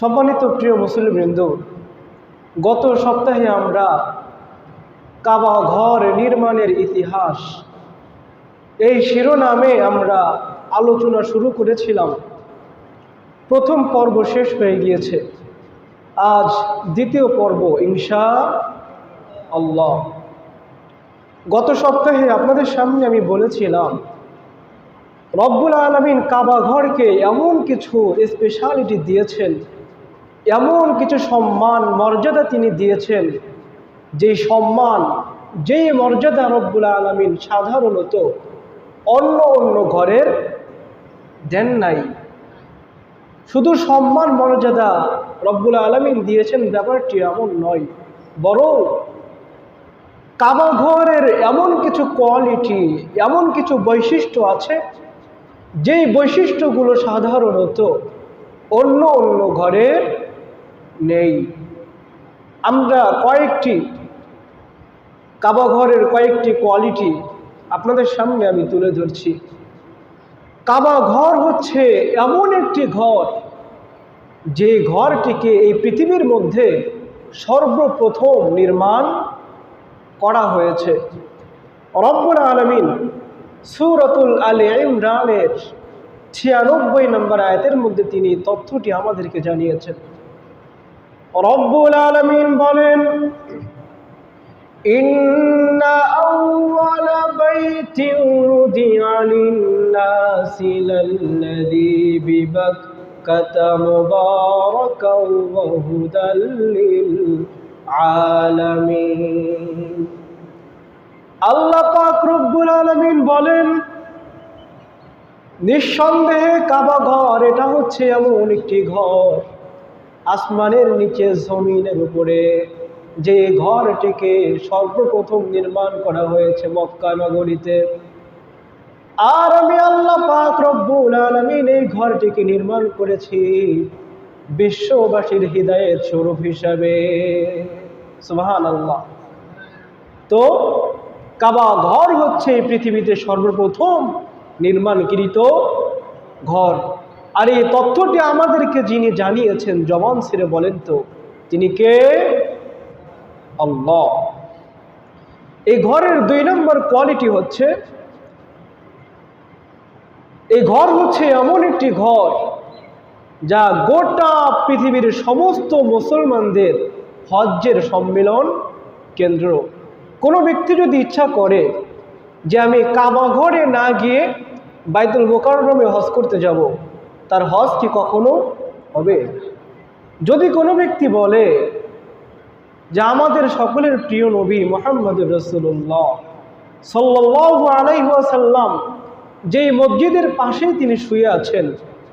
সম্মানিত প্রিয় মুসলিমবৃন্দ, গত সপ্তাহে আমরা কাবা ঘর নির্মাণের ইতিহাস এই শিরোনামে আমরা আলোচনা শুরু করেছিলাম। প্রথম পর্ব শেষ হয়ে গিয়েছে, আজ দ্বিতীয় পর্ব ইনশাআল্লাহ। গত সপ্তাহে আপনাদের সামনে আমি বলেছিলাম রব্বুল আলামিন কাবা ঘরকে এমন কিছু স্পেশালিটি দিয়েছেন, এমন কিছু সম্মান মর্যাদা তিনি দিয়েছেন, যেই সম্মান যেই মর্যাদা রব্বুল আলামিন সাধারণত অন্য অন্য ঘরের দেন নাই। শুধু সম্মান মর্যাদা রব্বুল আলামিন দিয়েছেন ব্যাপারটি এমন নয়, বরং কাবা ঘরের এমন কিছু কোয়ালিটি, এমন কিছু বৈশিষ্ট্য আছে যেই বৈশিষ্ট্যগুলো সাধারণত অন্য অন্য ঘরের নেই। আমরা কাবা ঘরের কয়েকটি কোয়ালিটি আপনাদের সামনে আমি তুলে ধরছি। কাবা ঘর হচ্ছে এমন একটি ঘর যে ঘরটিকে এই পৃথিবীর মধ্যে সর্বপ্রথম নির্মাণ করা হয়েছে। রব্বুল আলামিন সূরাতুল আলে ইমরানের ৯৬ নম্বর আয়াতের মধ্যে তিনি তথ্যটি আমাদেরকে জানিয়েছেন। রব্বুল আলামিন বলেন, ইন্না আউওয়ালা বাইতিন উযিআ লিন-নাসি লাল্লাযী বিবাক্কাতা মুবারাকাও ওয়া হুদাল লিল আলামিন। আল্লাহ পাক রব্বুল আলামিন বলেন, নিঃসন্দেহে কাবা ঘর এটা হচ্ছে এমন একটি ঘর, আসমানের নিচে জমিনের উপরে যে ঘরটিকে সর্বপ্রথম নির্মাণ করা হয়েছে মক্কা নগরীতে। আর আমি আল্লাহ পাক রব্বুল আলামিন এই ঘরটিকে নির্মাণ করেছি বিশ্ববাসীর হিদায়াত স্বরূপ হিসাবে। সুবহানাল্লাহ। তো কাবা ঘর হচ্ছে পৃথিবীতে সর্বপ্রথম নির্মাণকৃত ঘর। আর এই তথ্যটি আমাদেরকে যিনি জানিয়েছেন, জবান ছেড়ে বলেন তো তিনি কে? আল্লাহ। এই ঘরের ২ নম্বর কোয়ালিটি হচ্ছে, এই ঘর হচ্ছে এমন একটি ঘর যা গোটা পৃথিবীর সমস্ত মুসলমানদের হজ্জের সম্মিলন কেন্দ্র। কোনো ব্যক্তি যদি ইচ্ছা করে যে আমি কাবা ঘরে না গিয়ে বাইতুল মুকাররমে হজ করতে যাব, তার হজ কি কখনো হবে? যদি কোনো ব্যক্তি বলে যে আমাদের সকলের প্রিয় নবী মুহাম্মদুর রাসূলুল্লাহ সাল্লাল্লাহু আলাইহি ওয়াসাল্লাম যেই মসজিদের পাশেই তিনি শুয়ে আছেন,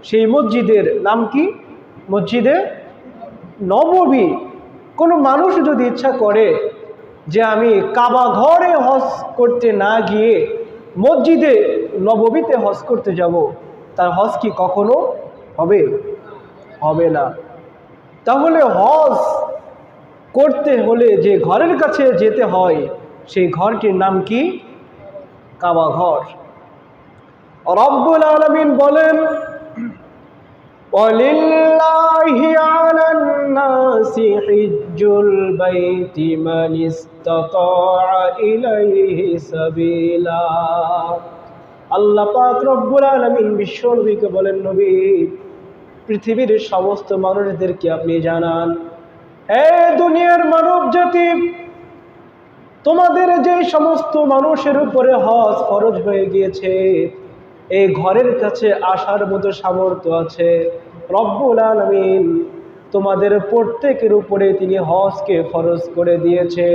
সেই মসজিদের নাম কি? মসজিদে নববী। কোনো মানুষ যদি ইচ্ছা করে যে আমি কাবা ঘরে হজ করতে না গিয়ে মসজিদে নববীতে হজ করতে যাব, তার হজ কি কখনো হবে? হবে না। তাহলে হজ করতে হলে যে ঘরের কাছে যেতে হয়, সেই ঘরটির নাম কি? কাবা ঘর। রব্বুল আলামিন বলেন, ওয়ালিল্লাহি আলান নাসি হিজ্জুল বাইতি মান ইসতাতাআ ইলাইহি সাবিলা। আল্লাহ পাক রব্বুল আলামিন বিশ্বনবীকে বলেন, নবী পৃথিবীর সমস্ত মানুষদেরকে আপনি জানান, হে দুনিয়ার মানব জাতি, তোমাদের যে সমস্ত মানুষের উপরে হজ ফরজ হয়ে গিয়েছে, এই ঘরের কাছে আসার মতো সামর্থ্য আছে, রব্বুল আলামিন তোমাদের প্রত্যেকের উপরে তিনি হজকে ফরজ করে দিয়েছে।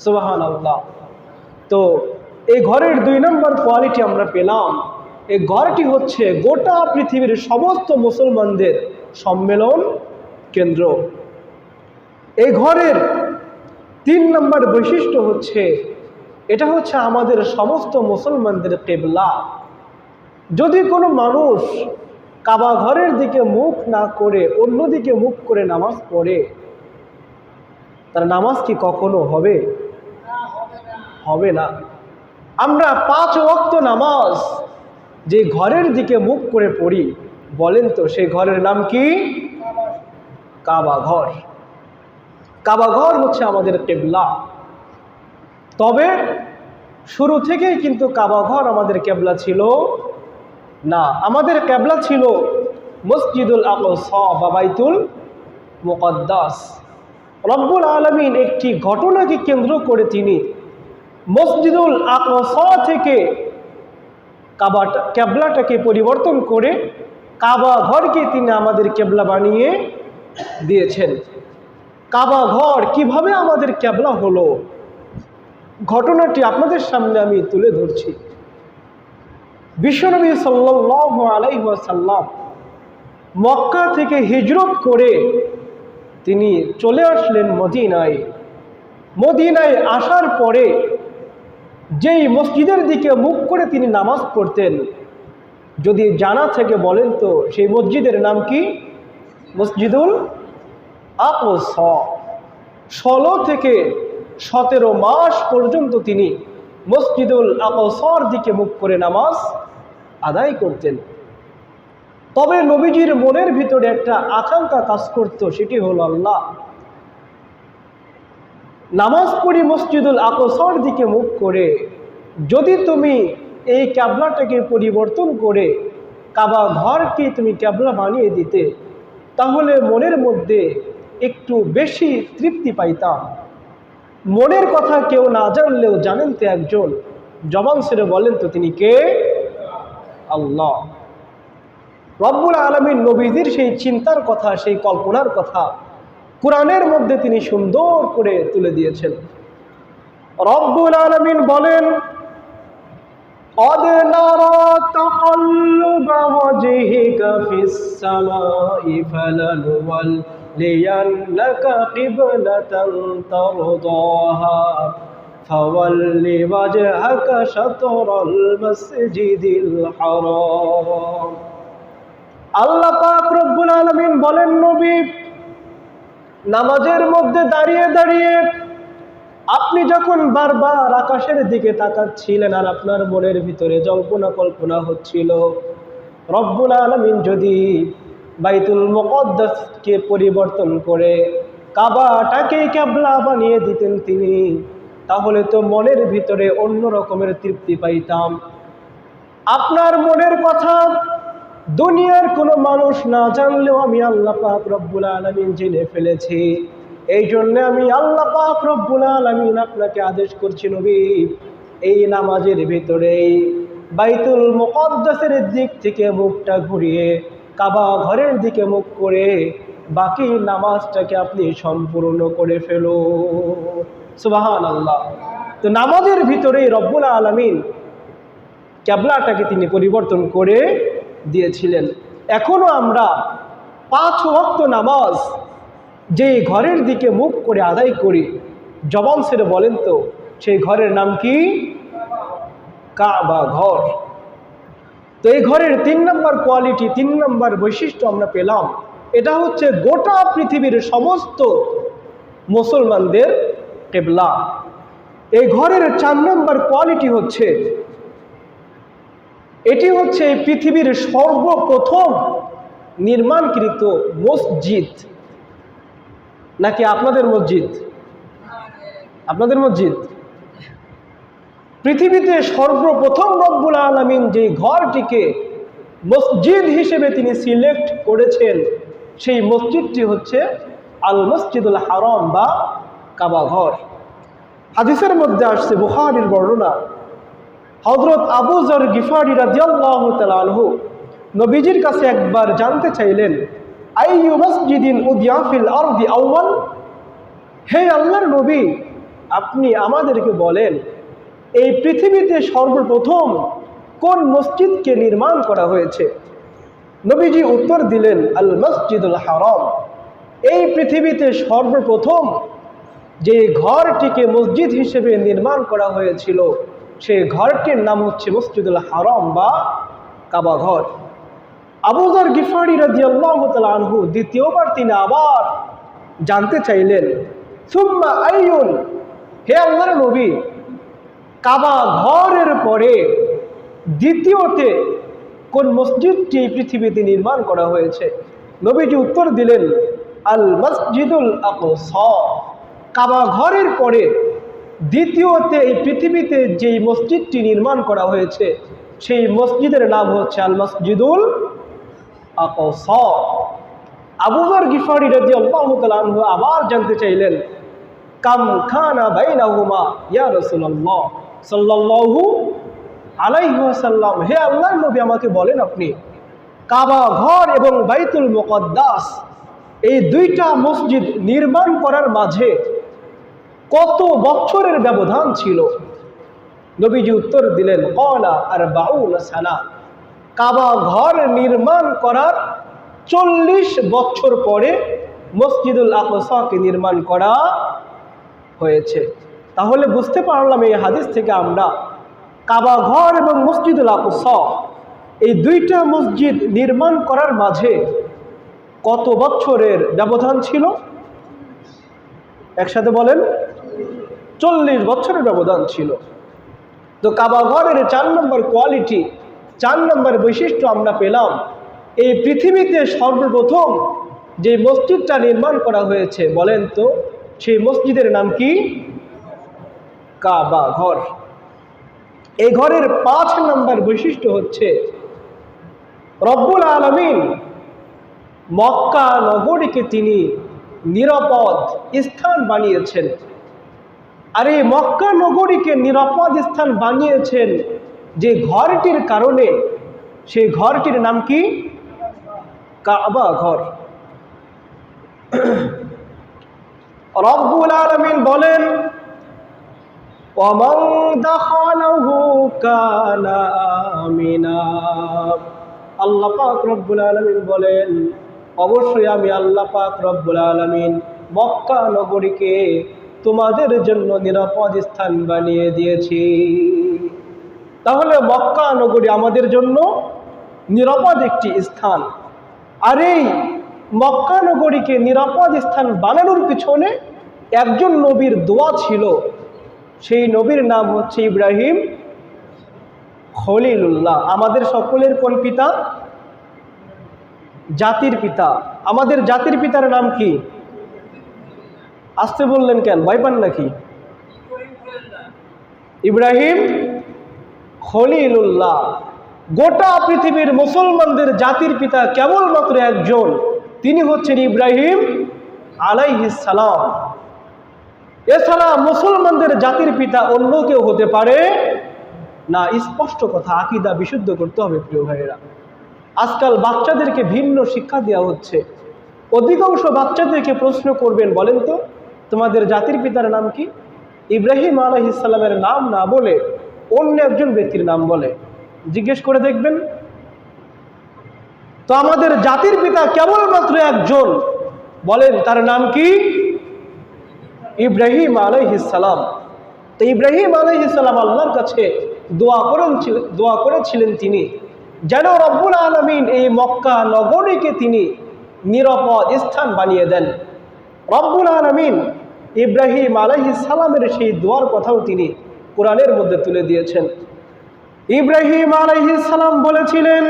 সুবহানাল্লাহ। তো এই ঘরের ২ নম্বর কোয়ালিটি আমরা পেলাম। এই ঘরটি হচ্ছে গোটা পৃথিবীর সমস্ত মুসলমানদের সম্মেলন কেন্দ্র। এই ঘরের ৩ নম্বর বৈশিষ্ট্য হচ্ছে, এটা হচ্ছে আমাদের সমস্ত মুসলমানদের কিবলা। যদি কোনো মানুষ কাবা ঘরের দিকে মুখ না করে অন্যদিকে মুখ করে নামাজ পড়ে, তার নামাজ কি কখনো হবে? হবে না। আমরা ৫ ওয়াক্ত নামাজ যে ঘরের দিকে মুখ করে পড়ি, বলেন তো সেই ঘরের নাম কি? কাবা ঘর। কাবা ঘর হচ্ছে আমাদের কিবলা। তবে শুরু থেকেই কিন্তু কাবা ঘর আমাদের কিবলা ছিল না। আমাদের কিবলা ছিল মসজিদুল আকসা বা বাইতুল মুকদ্দাস। রব্বুল আলামিন একটি ঘটনাকে কেন্দ্র করে তিনি মসজিদুল আকসা থেকে কিবলাটাকে পরিবর্তন করে কাবা ঘরকে তিনি আমাদের কিবলা বানিয়ে দিয়েছেন। কাবা ঘর কিভাবে আমাদের কিবলা হলো, ঘটনাটি আপনাদের সামনে আমি তুলে ধরছি। বিশ্বনবী সাল্লাল্লাহু আলাইহি ওয়াসাল্লাম মক্কা থেকে হিজরত করে তিনি চলে আসলেন মদিনায়। মদিনায় আসার পরে যেই মসজিদের দিকে মুখ করে তিনি নামাজ পড়তেন, যদি জানা থেকে বলেন তো সেই মসজিদের নাম কি? মসজিদুল আকসা। 16 থেকে 17 মাস পর্যন্ত তিনি মসজিদুল আকসার দিকে মুখ করে নামাজ আদায় করতেন। তবে নবীজির মনের ভিতরে একটা আকাঙ্ক্ষা কাজ করত, সেটি হলো আল্লাহ, নামাজ পড়ি মসজিদুল আকসার দিকে মুখ করে, যদি তুমি এই কিবলাটাকে পরিবর্তন করে কাবা ঘরকে তুমি কিবলা বানিয়ে দিতে, তাহলে মনের মধ্যে একটু বেশি তৃপ্তি পাইতাম। মনের কথা কেউ না জানলেও জানেন তো একজন, জবান ছেড়ে বলেন তো তিনি কে? আল্লাহ। রব্বুল আলামিন নবীদের সেই চিন্তার কথা, সেই কল্পনার কথা কোরআনের মধ্যে তিনি সুন্দর করে তুলে দিয়েছেন। রব্বুল আলামিন বলেন, قد نرى تقلب وجهك في السماء فلنولينك قبلة ترضاها فول وجهك شطر المسجد الحرام। আল্লাহ পাক রব্বুল আলামিন বলেন, নবী নামাজের মধ্যে দাঁড়িয়ে দাঁড়িয়ে আপনি যখন বারবার আকাশের দিকে তাকাচ্ছিলেন আর আপনার মনের ভিতরে জল্পনা কল্পনা হচ্ছিল, রব্বুল আলামিন যদি বাইতুল মুকদ্দাসকে পরিবর্তন করে কাবাটাকে কিবলা বানিয়ে দিতেন তিনি, তাহলে তো মনের ভিতরে অন্য রকমের তৃপ্তি পাইতাম। আপনার মনের কথা দুনিয়ার কোনো মানুষ না জানলেও আমি আল্লাহ পাক রব্বুল আলামিন জেনে ফেলেছি। এই জন্য আমি আল্লাহ পাক রব্বুল আলামিন আপনাকে আদেশ করছি, নবী এই নামাজের ভিতরেই বাইতুল মুকদ্দাসের দিক থেকে মুখটা ঘুরিয়ে কাবা ঘরের দিকে মুখ করে বাকি নামাজটাকে আপনি সম্পূর্ণ করে ফেলুন। সুবহানাল্লাহ। তো নামাজের ভিতরেই রব্বুল আলামিন কিবলাটাকে তিনি পরিবর্তন করে দিয়েছিলেন। এখনো আমরা 5 ওয়াক্ত নামাজ যে ঘরের দিকে মুখ করে আদায় করি, জবান ছেড়ে বলেন তো সেই ঘরের নাম কি? কাবা ঘর। তো এই ঘরের 3 নম্বর কোয়ালিটি, 3 নম্বর বৈশিষ্ট্য আমরা পেলাম। এটা হচ্ছে গোটা পৃথিবীর সমস্ত মুসলমানদের কিবলা। এই ঘরের 4 নম্বর কোয়ালিটি হচ্ছে, এটি হচ্ছে পৃথিবীর সর্বপ্রথম নির্মাণকৃত মসজিদ। নাকি আপনাদের মসজিদ? আপনাদের মসজিদ। পৃথিবীতে সর্বপ্রথম রব্বুল আলামিন যে ঘরটিকে মসজিদ হিসেবে তিনি সিলেক্ট করেছেন, সেই মসজিদটি হচ্ছে আল মসজিদুল হারাম বা কাবা ঘর। হাদিসের মধ্যে আসছে, বুখারীর বর্ণনা, হযরত আবু যর গিফারি রাদিয়াল্লাহু তাআলা আনহু নবীজির কাছে একবার জানতে চাইলেন, আইয়ু মসজিদিন উদিয়া ফিল আরদি আউয়াল, হে আল্লাহর নবী আপনি আমাদেরকে বলেন এই পৃথিবীতে সর্বপ্রথম কোন মসজিদকে নির্মাণ করা হয়েছে? নবীজি উত্তর দিলেন, আল মসজিদুল হারাম। এই পৃথিবীতে সর্বপ্রথম যে ঘরটিকে মসজিদ হিসেবে নির্মাণ করা হয়েছিল সেই ঘরটির নাম হচ্ছে মসজিদুল হারাম বা কাবা ঘর। আবু যর গিফারি রাদিয়াল্লাহু তাআলা আনহু দ্বিতীয়বার তিনি আবার জানতে চাইলেন, সুম্মা আইয়ুন, হে আল্লাহর নবী কাবা ঘরের পরে দ্বিতীয়তে কোন মসজিদটি পৃথিবীতে নির্মাণ করা হয়েছে? নবীজি উত্তর দিলেন, আল মসজিদুল আকসা, কাবা ঘরের পরে দ্বিতীয়তে এই পৃথিবীতে যেই মসজিদটি নির্মাণ করা হয়েছে সেই মসজিদের নাম হচ্ছে আল মসজিদুল আকসা। আবু যর গিফারি রাদিয়াল্লাহু তাআলা আনহু আবার জানতে চাইলেন, কাম খানা বাইনাহুমা ইয়া রাসূলুল্লাহ সাল্লাল্লাহু আলাইহি ওয়াসাল্লাম, হে আল্লাহর নবী আমাকে বলেন আপনি কাবা ঘর এবং বাইতুল মুকদ্দাস এই দুইটা মসজিদ নির্মাণ করার মাঝে কত বছরের ব্যবধান ছিল? নবীজি উত্তর দিলেন, ক্বালা আরবাউনা সানা, কাবা ঘর নির্মাণ করার 40 বছর পরে মসজিদুল আকসাকে নির্মাণ করা হয়েছে। তাহলে বুঝতে পারলাম এই হাদিস থেকে আমরা কাবা ঘর এবং মসজিদুল আকসা এই দুইটা মসজিদ নির্মাণ করার মাঝে কত বছরের ব্যবধান ছিল? একসাথে বলেন, 40 বছরের ব্যবধান ছিল। তো কাবা ঘরের 4 নম্বর কোয়ালিটি, 4 নম্বর বৈশিষ্ট্য আমরা পেলাম, এই পৃথিবীতে সর্বপ্রথম যে মসজিদটা নির্মাণ করা হয়েছে বলেন তো সেই মসজিদের নাম কি? কাবা ঘর। এই ঘরের 5 নম্বর বৈশিষ্ট্য হচ্ছে রব্বুল আলামিন মক্কা নগরীকে তিনি নিরাপদ স্থান বানিয়েছেন। আর এই মক্কা নগরীকে নিরাপদ স্থান বানিয়েছেন যে ঘরটির কারণে, সেই ঘরটির নাম কি? কাবা ঘর। রব্বুল আলামিন বলেন, ওয়ামান দাখালাহু কানা আমিনা, আল্লাহ পাক রব্বুল আলামিন বলেন অবশ্যই আমি আল্লাহ পাক রব্বুল আলামিন মক্কা নগরীকে তোমাদের জন্য নিরাপদ স্থান বানিয়ে দিয়েছি। তাহলে মক্কা নগরী আমাদের জন্য নিরাপদ একটি স্থান। আর এই মক্কা নগরীকে নিরাপদ স্থান বানানোর পিছনে একজন নবীর দোয়া ছিল, সেই নবীর নাম হচ্ছে ইব্রাহিম খলিলুল্লাহ। আমাদের সকলের কোন পিতা? জাতির পিতা। আমাদের জাতির পিতার নাম কি? আসতে বললেন কেন, ভয় পান নাকি? ইব্রাহিম খলিলুল্লাহ। গোটা পৃথিবীর মুসলমানদের জাতির পিতা কেবলমাত্র একজন, তিনি হচ্ছেন ইব্রাহিম আলাইহিস সালাম। এছাড়া মুসলমানদের জাতির পিতা অন্য কেউ হতে পারে না। স্পষ্ট কথা, আকীদা বিশুদ্ধ করতে হবে প্রিয় ভাইয়েরা। আজকাল বাচ্চাদেরকে ভিন্ন শিক্ষা দেওয়া হচ্ছে। অধিকাংশ বাচ্চাদেরকে প্রশ্ন করবেন, বলেন তো তোমাদের জাতির পিতার নাম কি? ইব্রাহিম আলাইহিস সালামের নাম না বলে অন্য একজন ব্যক্তির নাম বলে। জিজ্ঞেস করে দেখবেন। তো আমাদের জাতির পিতা কেবলমাত্র একজন, বলেন তার নাম কি? ইব্রাহিম আলাইহিস সালাম। তো ইব্রাহিম আলাইহিস সালাম আল্লাহর কাছে দোয়া করেছিলেন তিনি যেন রব্বুল আলামিন এই মক্কা নগরীকে তিনি নিরাপদ স্থান বানিয়ে দেন। রব্বুল আলামিন ইব্রাহিম আলাইহিস সালামের সেই দোয়ার কথাও তিনি কোরআনের মধ্যে তুলে দিয়েছেন। ইব্রাহিম আলাইহিস সালাম বলেছিলেন,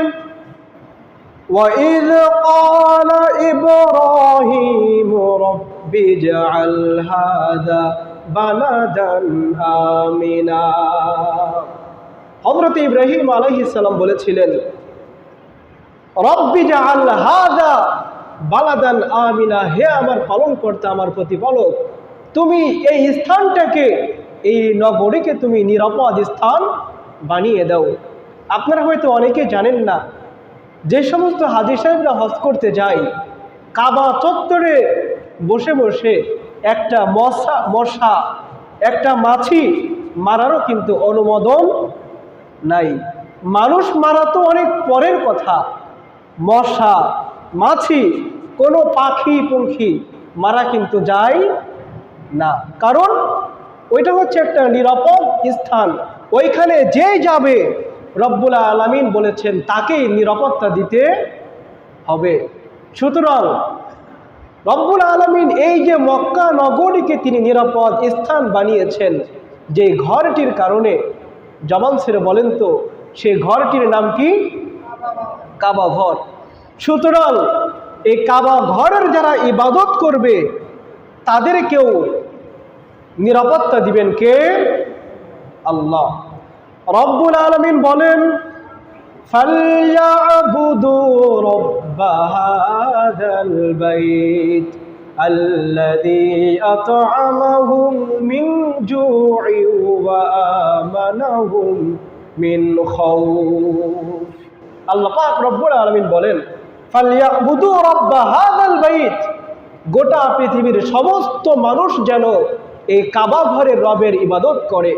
وَإِذْ قَالَ إِبْرَاهِيمُ رَبِّ اجْعَلْ هَذَا بَلَدًا آمِنًا। হযরত ইব্রাহিম আলাইহিস সালাম বলেছিলেন, রব্বি জাআল হাযা বালাদান আমিনা, হে আমার পালনকর্তা, আমার প্রতিপালক, তুমি এই স্থানটাকে, এই নগরীকে তুমি নিরাপদ স্থান বানিয়ে দাও। আপনারা হয়তো অনেকে জানেন না, যে সমস্ত হাজী সাহেবরা হজ করতে যায় কাবা চত্বরে বসে বসে একটা মশা একটা মাছি মারারও কিন্তু অনুমোদন নাই। মানুষ মারা তো অনেক পরের কথা, মশা মাছি কোনো পাখি পঙ্খী মারা কিন্তু যায় না, কারণ ওইটা হচ্ছে একটা নিরাপদ স্থান। ওইখানে যে যাবে রব্বুল আলামিন বলেছেন তাকেই নিরাপত্তা দিতে হবে। সুতরাং রব্বুল আলামিন এই যে মক্কা নগরীকে তিনি নিরাপদ স্থান বানিয়েছেন, যে ঘরটির কারণে, জবান ছেড়ে বলেন তো সেই ঘরটির নাম কি? কাবা ঘর। সুতরাং এই কাবা ঘরের যারা ইবাদত করবে তাদেরকেও নিরাপত্তা দিবেন কে? আল্লাহ রব্বুল আলামিন বলেন, ফালইয়াবুদু রাব্ব হাযাল বাইত আল্লাযী আত'আমাহুম মিন জু'ইন ওয়া আমানাহুম মিন খাউফ। আল্লাহ পাক রব্বুল আলামিন বলেন, ফালইয়াবুদু রাব্ব হাযাল বাইত, গোটা পৃথিবীর সমস্ত মানুষ যেন এই কাবা ঘরের রবের ইবাদত করে।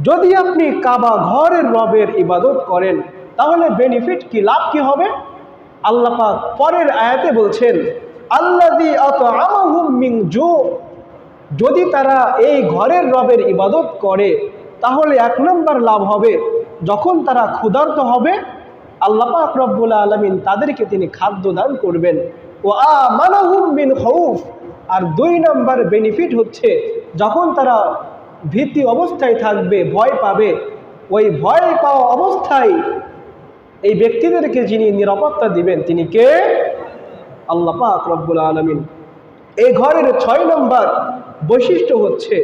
যদি আপনি কাবা ঘরের রবের ইবাদত করেন তাহলে বেনিফিট কি, লাভ কি হবে? আল্লাহ পাক পরের আয়াতে বলছেন, আল্লাযী আত'আমাহুম মিন জু', যদি তারা এই ঘরের রবের ইবাদত করে তাহলে এক নম্বর লাভ হবে, যখন তারা ক্ষুধার্ত হবে আল্লাহ পাক রব্বুল আলামিন তাদেরকে তিনি খাদ্য দান করবেন। ওয়া আমানাহুম মিন খাউফ, আর দুই নম্বর বেনিফিট হচ্ছে যখন তারা ভীতি অবস্থায় থাকবে, ভয় পাবে, ওই ভয় পাওয়া অবস্থায় এই ব্যক্তিদেরকে যিনি নিরাপত্তা দিবেন তিনি কে? আল্লাহ পাক রব্বুল আলামিন। এই ঘরের 6 নম্বর বৈশিষ্ট্য হচ্ছে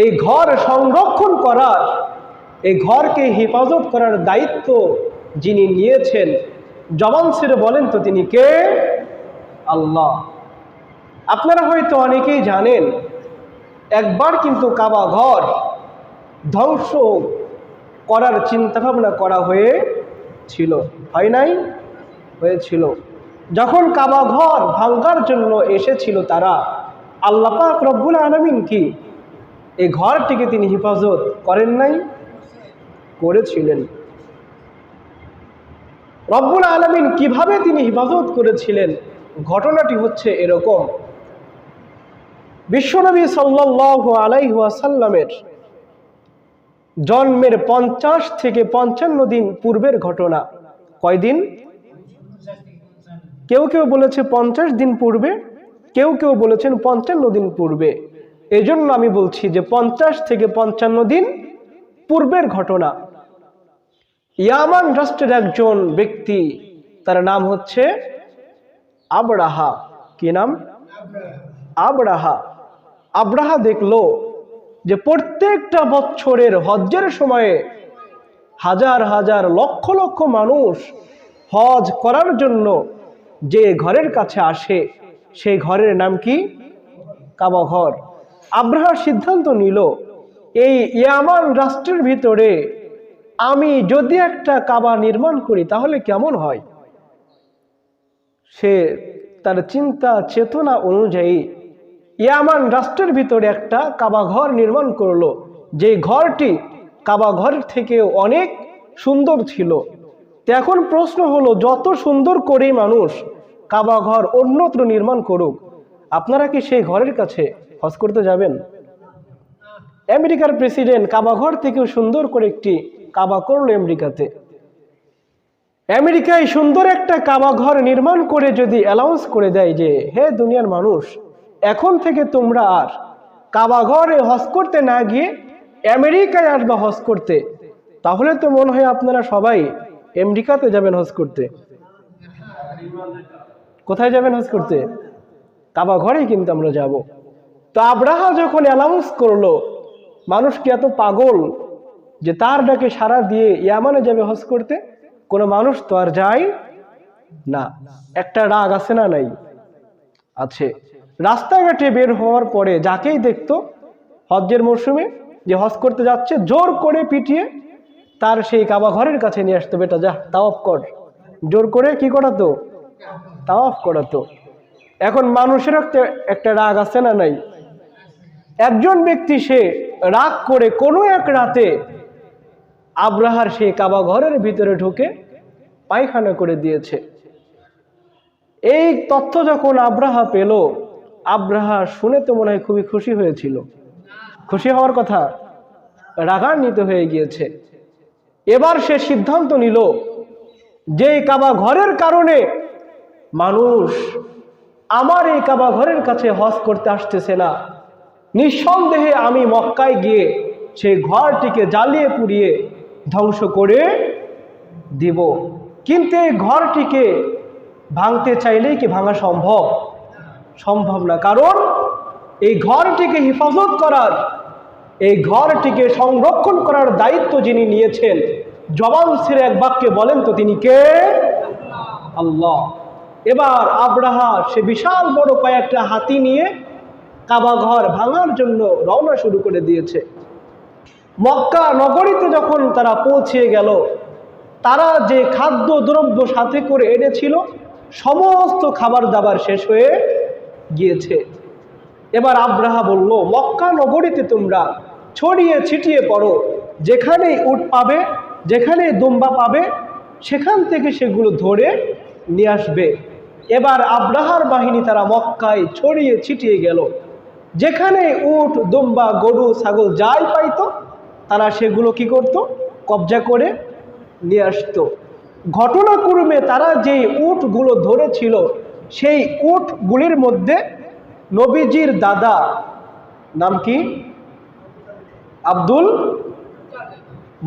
এই ঘর সংরক্ষণ করার, এই ঘরকে হেফাজত করার দায়িত্ব যিনি নিয়েছেন, জবান ছেড়ে বলেন তো তিনি কে? আল্লাহ। আপনারা হয়তো অনেকেই জানেন একবার কিন্তু কাবা ঘর ধ্বংস করার চিন্তাভাবনা করা হয়েছিল, হয় নাই? হয়েছিল। যখন কাবা ঘর ভাঙার জন্য এসেছিল তারা, আল্লাহ পাক রব্বুল আলামিন কি এই ঘরটিকে তিনি হেফাজত করেন নাই? করেছিলেন। রব্বুল আলামিন কিভাবে তিনি হেফাজত করেছিলেন? ঘটনাটি হচ্ছে এরকম, বিশ্বনবী সাল্লাল্লাহু আলাইহি ওয়াসাল্লামের জন্মের 50 থেকে 55 দিন পূর্বের ঘটনা। কয়দিন? কেউ কেউ বলেছে 50 দিন পূর্বে, কেউ কেউ বলেছেন 55 দিন পূর্বে। এজন্য আমি বলছি যে 50 থেকে 55 দিন পূর্বের ঘটনা। ইয়ামান রাষ্ট্রের একজন ব্যক্তি, তার নাম হচ্ছে আবরাহা। কি নাম? আবরাহা। আবরাহা দেখলো যে প্রত্যেকটা বছরের হজ্জের সময়ে হাজার হাজার লক্ষ লক্ষ মানুষ হজ করার জন্য যে ঘরের কাছে আসে সেই ঘরের নাম কি? কাবা ঘর। আবরাহা সিদ্ধান্ত নিল, এই ইয়ামান রাষ্ট্রের ভিতরে আমি যদি একটা কাবা নির্মাণ করি তাহলে কেমন হয়। সে তার চিন্তা চেতনা অনুযায়ী ইয়ামান রাষ্ট্রের ভিতরে একটা কাবা ঘর নির্মাণ করলো, যে ঘরটি কাবা ঘর থেকেও অনেক সুন্দর ছিল। তো এখন প্রশ্ন হলো, যত সুন্দর করে মানুষ কাবা ঘর অন্যত্র নির্মাণ করুক, আপনারা কি সেই ঘরের কাছে হজ করতে যাবেন? আমেরিকার প্রেসিডেন্ট কাবা ঘর থেকেও সুন্দর করে একটি কাবা করলো আমেরিকাতে। আমেরিকায় সুন্দর একটা কাবা ঘর নির্মাণ করে যদি অ্যানাউন্স করে দেয় যে হে দুনিয়ার মানুষ, এখন থেকে তোমরা আর কাবা ঘরে হজ করতে না গিয়ে আমেরিকায় আসবা হজ করতে, তাহলে তো মনে হয় আপনারা সবাই আমেরিকাতে যাবেন হজ করতে। কোথায় যাবেন হজ করতে? কাবা ঘরেই কিন্তু আমরা যাব। তো আবরাহা যখন অ্যানাউন্স করলো, মানুষ কি এত পাগল যে তার ডাকে সাড়া দিয়ে ইয়ামানে যাবে হজ করতে? কোনো মানুষ তো আর যায় না। একটা রাগ আছে না নাই? আছে। রাস্তাঘাটে বের হওয়ার পরে যাকেই দেখতো হজ্জের মরশুমে যে হজ করতে যাচ্ছে, জোর করে পিটিয়ে তার সেই কাবা ঘরের কাছে নিয়ে আসতো, বেটা যা তাওয়াফ কর। জোর করে কি করাতো? তাওয়াফ করাতো। এখন মানুষের একটা রাগ আছে না নাই? একজন ব্যক্তি সে রাগ করে কোনো এক রাতে আবরাহার সেই কাবা ঘরের ভিতরে ঢুকে পায়খানা করে দিয়েছে। এই তথ্য যখন আবরাহা পেল, আবরাহা শুনে তো মনে হয় খুবই খুশি হয়েছিল। খুশি হওয়ার কথা, রাগান্বিত হয়ে গিয়েছে। এবার সে সিদ্ধান্ত নিল যে কাবা ঘরের কারণে মানুষ আমার এই কাবা ঘরের কাছে হজ করতে আসতেছে না, নিঃসন্দেহে আমি মক্কায় গিয়ে সেই ঘরটিকে জ্বালিয়ে পুড়িয়ে ধ্বংস করে দিব। কিন্তু এই ঘরটিকে ভাঙতে চাইলেই কি ভাঙা সম্ভব? সম্ভব না। কারণ এই ঘরটিকে হেফাজত করার, এই ঘরটিকে সংরক্ষণ করার দায়িত্ব যিনি নিয়েছেন, জবান ছেড়ে এক বাক্যে বলেন তো তিনি কে? আল্লাহ। এবার আব্রাহা সে বিশাল বড় কয়েকটা হাতি নিয়ে কাবা ঘর ভাঙার জন্য রওনা শুরু করে দিয়েছে। মক্কা নগরীতে যখন তারা পৌঁছে গেল, তারা যে খাদ্য দ্রব্য সাথে করে এনেছিল সমস্ত খাবার দাবার শেষ হয়ে গিয়েছে। এবার আব্রাহা বলল, মক্কা নগরীতে তোমরা ছড়িয়ে ছিটিয়ে পড়ো, যেখানেই উট পাবে, যেখানেই দুম্বা পাবে, সেখান থেকে সেগুলো ধরে নিয়ে আসবে। এবার আব্রাহার বাহিনী তারা মক্কায় ছড়িয়ে ছিটিয়ে গেল, যেখানে উট দুম্বা গরু ছাগল যাই পাইতো তারা সেগুলো কি করত? কবজা করে নিয়ে আসতো। ঘটনাক্রমে তারা যেই উটগুলো ধরেছিল সেই উটগুলির মধ্যে নবীজির দাদা, নাম কি? আব্দুল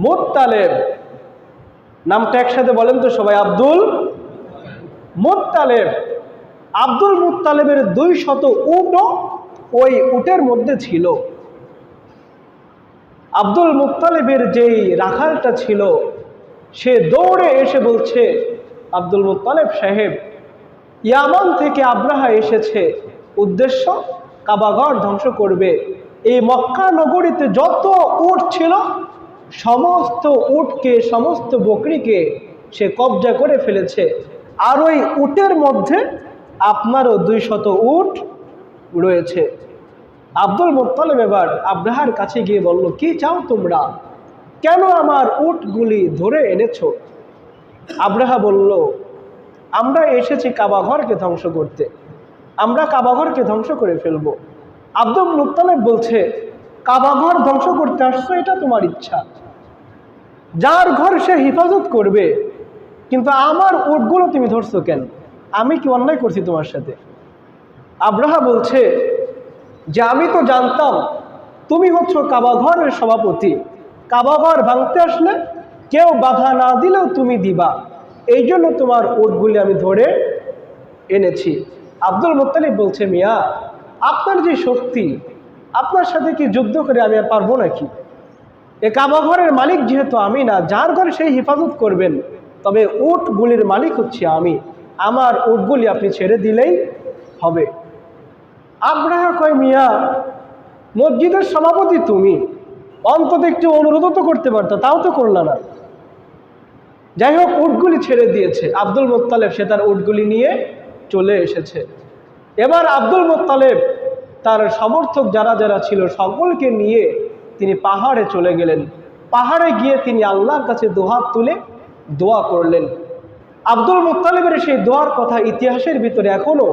মুত্তালেব। নামটা একসাথে বলেন তো সবাই, আব্দুল মুত্তালেব। আব্দুল মুত্তালেবের 200 উটও ওই উটের মধ্যে ছিল। আব্দুল মুত্তালেবের যেই রাখালটা ছিল সে দৌড়ে এসে বলছে, আব্দুল মুত্তালেব সাহেব, ইয়ামান থেকে আব্রাহা এসেছে, উদ্দেশ্য কাবাঘর ধ্বংস করবে। এই মক্কা নগরীতে যত উট ছিল সমস্ত উটকে, সমস্ত বকরিকে সে কবজা করে ফেলেছে। আর ওই উটের মধ্যে আপনারও 200 উট রয়েছে। আব্দুল মুত্তালিব এবার আব্রাহার কাছে গিয়ে বলল, কি চাও তোমরা? কেন আমার উটগুলি ধরে এনেছো? আব্রাহা বলল, আমরা এসেছি কাবাঘরকে ধ্বংস করতে, আমরা কাবাঘরকে ধ্বংস করে ফেলবো। আব্দুল মুত্তালিব বলছে, কাবাঘর ধ্বংস করতে আসছো, এটা তোমার ইচ্ছা, যার ঘর সে হেফাজত করবে, কিন্তু আমার উটগুলো তুমি ধরছো কেন? আমি কি অন্যায় করছি তোমার সাথে? আব্রাহা বলছে যে আমি তো জানতাম তুমি হচ্ছ কাবাঘরের সভাপতি, কাবাঘর ভাঙতে আসলে কেউ বাধা না দিলেও তুমি দিবা, এই জন্য তোমার উটগুলি আমি ধরে এনেছি। আব্দুল মুত্তালিব বলছে, মিয়া আপনার যে শক্তি, আপনার সাথে কি যুদ্ধ করে আমি আর পারবো নাকি? এ কাবাঘরের মালিক যেহেতু আমি না, যার ঘরে সেই হেফাজত করবেন, তবে উটগুলির মালিক হচ্ছে আমি, আমার উটগুলি আপনি ছেড়ে দিলেই হবে। আব্রাহা কয়, মিয়া মসজিদের সভাপতি তুমি, অন্তত একটু অনুরোধ তো করতে পারতো, তাও তো করলা না। যাই হোক, উটগুলি ছেড়ে দিয়েছে। আব্দুল মুত্তালেব সে তার উটগুলি নিয়ে চলে এসেছে। এবার আব্দুল মুত্তালেব তার সমর্থক যারা যারা ছিল সকলকে নিয়ে তিনি পাহাড়ে চলে গেলেন। পাহাড়ে গিয়ে তিনি আল্লাহর কাছে দুহাত তুলে দোয়া করলেন। আব্দুল মুত্তালিবের সেই দোয়ার কথা ইতিহাসের ভিতরে এখনো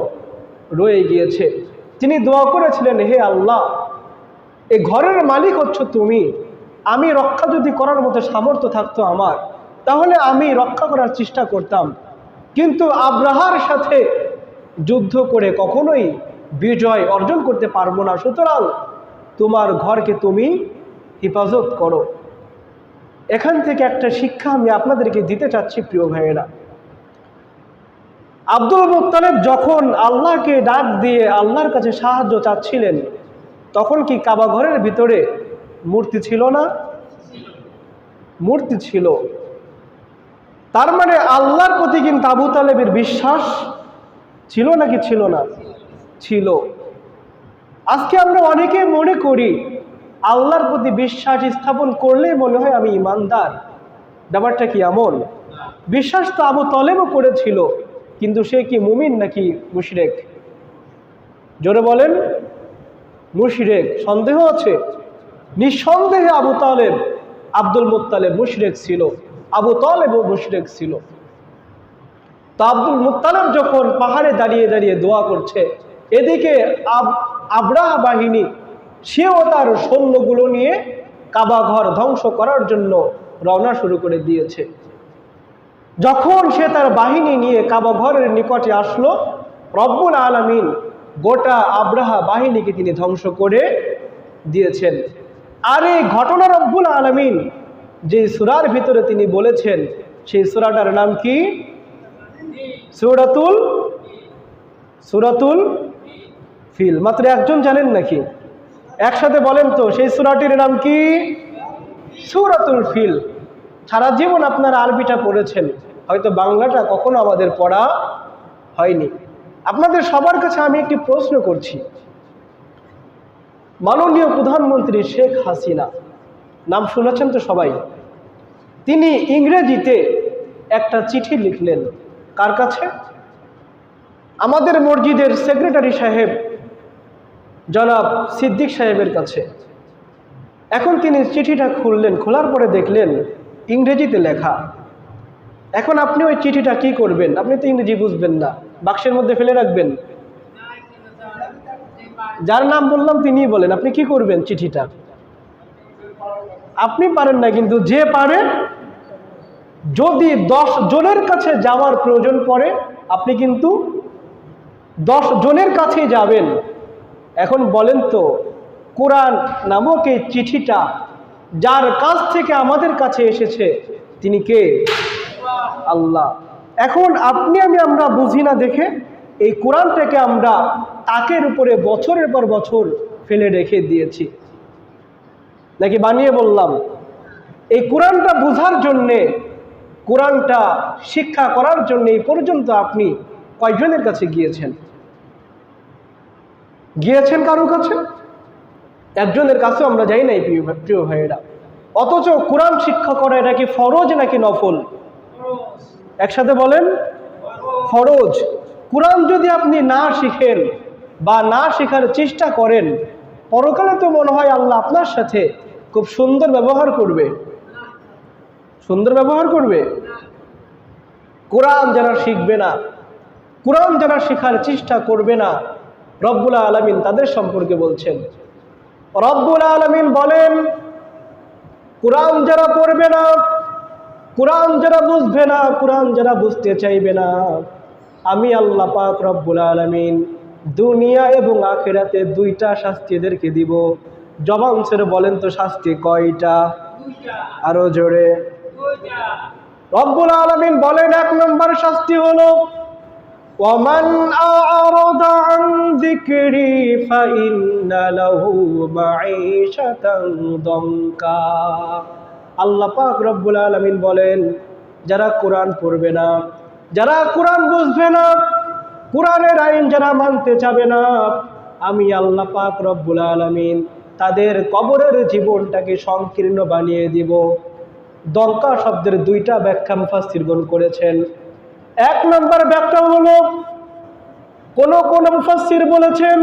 রয়ে গিয়েছে। তিনি দোয়া করেছিলেন, হে আল্লাহ, এই ঘরের মালিক হচ্ছ তুমি, আমি রক্ষা যদি করার মতো সামর্থ্য থাকতো আমার, তাহলে আমি রক্ষা করার চেষ্টা করতাম, কিন্তু আব্রাহার সাথে যুদ্ধ করে কখনোই বিজয় অর্জন করতে পারবো না, সুতরাং তোমার ঘরকে তুমি হেফাজত করো। এখান থেকে একটা শিক্ষা আমি আপনাদেরকে দিতে চাচ্ছি প্রিয় ভাইয়েরা। আব্দুল মুত্তালিব যখন আল্লাহকে ডাক দিয়ে আল্লাহর কাছে সাহায্য চাচ্ছিলেন, তখন কি কাবা ঘরের ভিতরে মূর্তি ছিল না? মূর্তি ছিল। তার মানে আল্লাহর প্রতি কিন্তু আবু তালেবের বিশ্বাস ছিল নাকি ছিল না? ছিল। আজকে আমরা অনেকে মনে করি আল্লাহর প্রতি বিশ্বাস স্থাপন করলে মনে হয় আমি ইমানদার। ব্যাপারটা কি এমন? বিশ্বাস তো আবু তালেবও করেছিল, কিন্তু সে কি মুমিন নাকি মুশরিক? জোরে বলেন। মুশরিক। সন্দেহ আছে? নিঃসন্দেহে আবু তালেব, আব্দুল মুত্তালিব মুশরিক ছিল, আবু তালেবও মুশরিক ছিল। তো আব্দুল মুত্তালিব যখন পাহাড়ে দাঁড়িয়ে দাঁড়িয়ে দোয়া করছে, এদিকে আব্রাহা বাহিনী সেও তার সৈন্যগুলো নিয়ে কাবা ঘর ধ্বংস করার জন্য রওনা শুরু করে দিয়েছে। যখন সে তার বাহিনী নিয়ে কাবা ঘরের নিকটে আসলো, রব্বুল আলামিন গোটা আব্রাহা বাহিনীকে তিনি ধ্বংস করে দিয়েছেন। আর এই ঘটনা রব্বুল আলামিন যে সূরার ভিতরে তিনি বলেছেন, সেই সূরাটার নাম কি? সূরাতুল ফিল। মাত্র একজন জানেন নাকি? একসাথে বলেন তো, সেই সূরাটির নাম কি? সূরাতুল ফিল। সারা জীবন আপনারা আরবিটা পড়েছেন, হয়তো বাংলাটা কখনো আমাদের পড়া হয়নি। আপনাদের সবার কাছে আমি একটি প্রশ্ন করছি। মাননীয় প্রধানমন্ত্রী শেখ হাসিনা, নাম শুনেছেন তো সবাই, তিনি ইংরেজিতে একটা চিঠি লিখলেন কার কাছে? আমাদের মসজিদের সেক্রেটারি সাহেব জনাব সিদ্দিক সাহেবের কাছে। এখন তিনি চিঠিটা খুললেন, খোলার পরে দেখলেন ইংরেজিতে লেখা। এখন আপনি ওই চিঠিটা কি করবেন? আপনি তো ইংরেজি বুঝবেন না, বাক্সের মধ্যে ফেলে রাখবেন? যার নাম বললাম তিনিই বলেন, আপনি কি করবেন চিঠিটা? আপনি পারেন না, কিন্তু যে পারে, যদি 10 জনের কাছে যাওয়ার প্রয়োজন পড়ে, আপনি কিন্তু 10 জনের কাছে যাবেন। এখন বলেন তো, কোরআন নামক এই চিঠিটা যার কাছ থেকে আমাদের কাছে এসেছে তিনি কে? আল্লাহ। এখন আমরা বুঝি না দেখে এই কোরআনটাকে আমরা তাকের উপরে বছরের পর বছর ফেলে রেখে দিয়েছি, নাকি বানিয়ে বললাম? এই কোরআনটা বোঝার জন্যে, কোরআনটা শিক্ষা করার জন্য এই পর্যন্ত আপনি কয়জনের কাছে গিয়েছেন? কারো কাছে? একজনের কাছেও আমরা যাই নাই প্রিয় ভাইয়েরা। অথচ কোরআন শিক্ষা করা এটা কি ফরজ নাকি নফল? একসাথে বলেন, ফরজ। কোরআন যদি আপনি না শিখেন বা না শেখার চেষ্টা করেন, পরকালে তো মনে হয় আল্লাহ আপনার সাথে খুব সুন্দর ব্যবহার করবে। কোরআন যারা শিখবে না, কোরআন যারা শেখার চেষ্টা করবে না, রব্বুল আলামিন তাদের সম্পর্কে বলছেন। রব্বুল আলামিন বলেন, কোরআন যারা পড়বে না, কোরআন যারা বুঝবে না, কোরআন যারা বুঝতে চাইবে না, আমি আল্লাহ পাক রব্বুল আলামিন দুনিয়া এবং আখিরাতে 2টা শাস্তি এদেরকে দিব। জবান ছেড়ে বলেন তো শাস্তি কয়টা? আরো জোরে। রব্বুল আলামিন বলেন, 1 নম্বর শাস্তি হলো ওয়ামান আ'রাদা আন যিকরি ফাইন্না লাহু মাঈশাতান দঙ্কা। আল্লাহ পাক রব্বুল আলামিন বলেন, যারা কোরআন পড়বে না, যারা কোরআন বুঝবে না, কোরআনের আইন যারা মানতে চাবে না, আমি আল্লাহ পাক রব্বুল আলামিন তাদের কবরের জীবনটাকে সংকীর্ণ বানিয়ে দিব। দঙ্কা শব্দের 2টা ব্যাখ্যা মুফাসসিরগণ করেছেন। 1 নম্বর ব্যাখ্যা হলো, কোন মুফাসসির বলেছেন,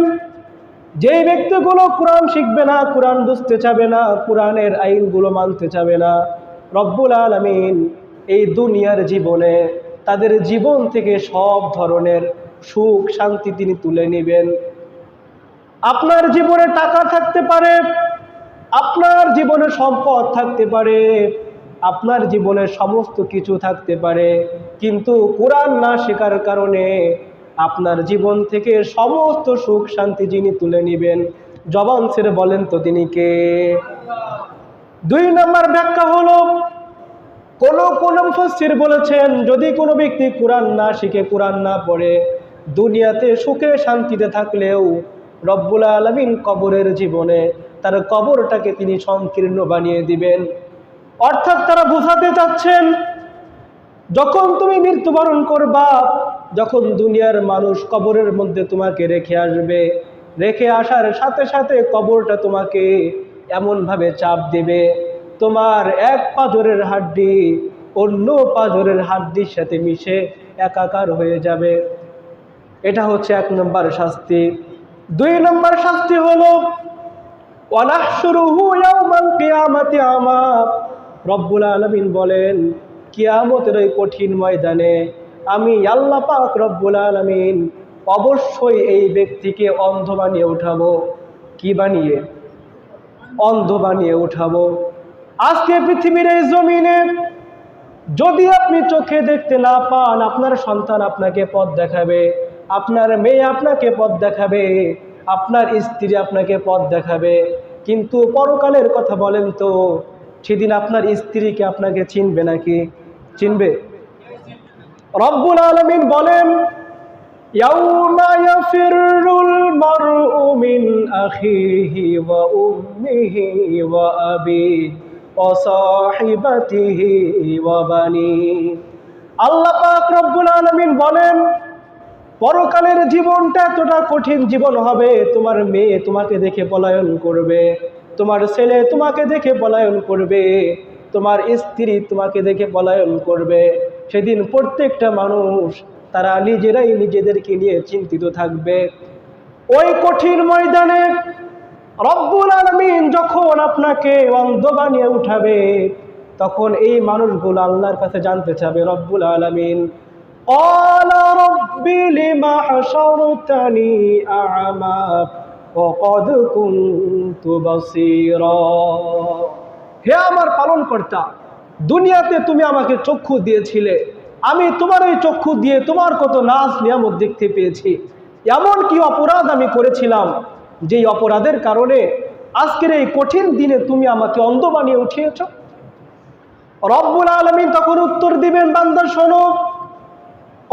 যেই ব্যক্তিগুলো কোরআন শিখবে না, কোরআন বুঝতে চাবে না, কোরআনের আইনগুলো মানতে চাবে না, রব্বুল আলামিন এই দুনিয়ার জীবনে তাদের জীবন থেকে সব ধরনের সুখ শান্তি তিনি তুলে নেবেন। আপনার জীবনে টাকা থাকতে পারে, আপনার জীবনে সম্পদ থাকতে পারে, আপনার জীবনে সমস্ত কিছু থাকতে পারে, কিন্তু কোরআন না শেখার কারণে আপনার জীবন থেকে সমস্ত সুখ শান্তি যিনি তুলে নেবেন, জবান ছেড়ে বলেন তো তিনি কে? 2 নম্বর ব্যাখ্যা হলো, কোন মুফাসসির বলেছেন, যদি কোনো ব্যক্তি কোরআন না শিখে, কোরআন না পড়ে, দুনিয়াতে সুখে শান্তিতে থাকলেও রব্বুল আলামিন কবরের জীবনে তার কবরটাকে তিনি সংকীর্ণ বানিয়ে দিবেন। অর্থাৎ তারা বোঝাতে চাচ্ছেন, যখন তুমি মৃত্যুবরণ করবা, যখন দুনিয়ার মানুষ কবরের মধ্যে তোমাকে রেখে আসবে, রেখে আসার সাথে সাথে কবরটা তোমাকে এমনভাবে চাপ দেবে, তোমার এক পাঁজরের হাড্ডি অন্য পাঁজরের হাড্ডির সাথে মিশে একাকার হয়ে যাবে। এটা হচ্ছে 1 নম্বর শাস্তি। 2 নম্বর শাস্তি হলো ওয়ানাহশুরুহু ইয়াওমাল কিয়ামাতি আমা। রব্বুল আলামিন বলেন, কিয়ামতের ওই কঠিন ময়দানে আমি আল্লাহ পাক রব্বুল আলামিন অবশ্যই এই ব্যক্তিকে অন্ধ বানিয়ে উঠাবো। কি বানিয়ে? অন্ধ বানিয়ে উঠাবো। আজকে পৃথিবীর এই জমিনে যদি আপনি চোখে দেখতে না পান, আপনার সন্তান আপনাকে পথ দেখাবে, আপনার মেয়ে আপনাকে পথ দেখাবে, আপনার স্ত্রী আপনাকে পথ দেখাবে, কিন্তু পরকালের কথা বলেন তো, সেদিন আপনার স্ত্রীকে আপনাকে চিনবে নাকি? চিনবে? রব্বুল আলামিন বলেন, ইয়াউমা ইয়াফিরুল মারউ মিন আখিহি ওয়া উম্মিহি ওয়া আবিহি ওয়া সাহিবাতিহি ওয়া বানিহি। আল্লাহ পাক রব্বুল আলামিন বলেন, পরকালের জীবনটা এতটা কঠিন জীবন হবে, তোমার মেয়ে তোমাকে দেখে পলায়ন করবে, তোমার ছেলে তোমাকে দেখে পলায়ন করবে, তোমার স্ত্রী তোমাকে দেখে পলায়ন করবে। সেদিন প্রত্যেকটা মানুষ তারা নিজেরাই নিজেদেরকে নিয়ে চিন্তিত থাকবে। ওই কঠিন ময়দানে রব্বুল আলামিন যখন আপনাকে অন্ধ বানিয়ে উঠাবে, তখন এই মানুষগুলো আল্লাহর কাছে জানতে চাবে, রব্বুল আলামিন قال رب لم حشرتني أعمى وقد كنت بصيرا। হে আমার পালনকর্তা, দুনিয়াতে তুমি আমাকে চক্ষু দিয়েছিলে, আমি তোমার এই চক্ষু দিয়ে তোমার কত নাজ নিয়ামত দেখতে পেয়েছি। এমন কি অপরাধ আমি করেছিলাম যেই অপরাধের কারণে আজকের এই কঠিন দিনে তুমি আমাকে অন্ধ বানিয়ে উঠিয়েছ? রব্বুল আলামিন তখন উত্তর দিবেন, বান্দা শোনো,